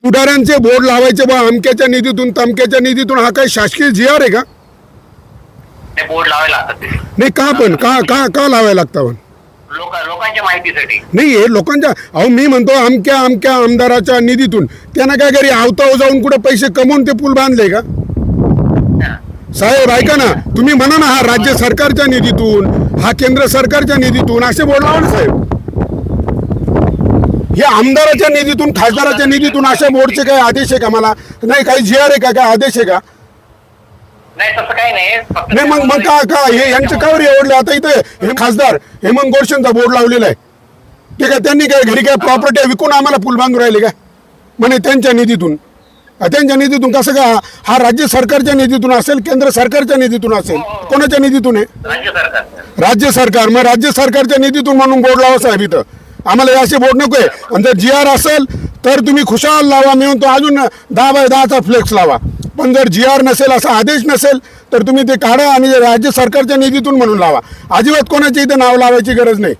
पुढाऱ्यांचे board लावायचे बा अमक्याच्या निधीतून तमक्याच्या निधीतून, हा काही शासकीय GR आहे का? ते बोर्ड लावायला लागतात ते. नाही का, पण का लावायला लागतं? लोकांच्या माहितीसाठी नाही हे लोकांच्या, अहो मी म्हणतो अमक्या आमदाराच्या निधीतून त्यांना काय घरी आवताव जाऊन कुठे पैसे कमवून ते पूल बांधले का? साहेब ऐका ना, तुम्ही म्हणा ना हा राज्य सरकारच्या निधीतून, हा केंद्र सरकारच्या निधीतून, असे बोर्ड लावा ना साहेब. हे आमदाराच्या निधीतून, खासदाराच्या निधीतून अशा बोर्डचे काय आदेश आहे का? मला नाही, काही GR आहे का, काय आदेश आहे का? नाही तसं काही नाही. नाही मग का हे यांचे कावर एवढले? आता इथे हे खासदार हेमंत गोडसेंचा बोर्ड लावलेला आहे, ठीक आहे, त्यांनी काय घरी काय प्रॉपर्टी विकून आम्हाला पूल बांधून राहिले का? म्हणे त्यांच्या निधीतून. त्यांच्या निधीतून कसं का? हा राज्य सरकारच्या निधीतून असेल, केंद्र सरकारच्या निधीतून असेल, कोणाच्या निधीतून आहे? राज्य सरकार. राज्य सरकार. मग राज्य सरकारच्या निधीतून म्हणून बोर्ड लावा साहेब इथं. आम्हाला असे बोर्ड नको आहे. आणि जर GR असेल तर तुम्ही खुशाल लावा, मी म्हणतो अजून 10x10चा फ्लेक्स लावा. पण जर GR नसेल, असा आदेश नसेल, तर तुम्ही ते काढा आणि राज्य सरकारच्या निधीतून म्हणून लावा. अजिबात कोणाच्या इथे नाव लावायची गरज नाही.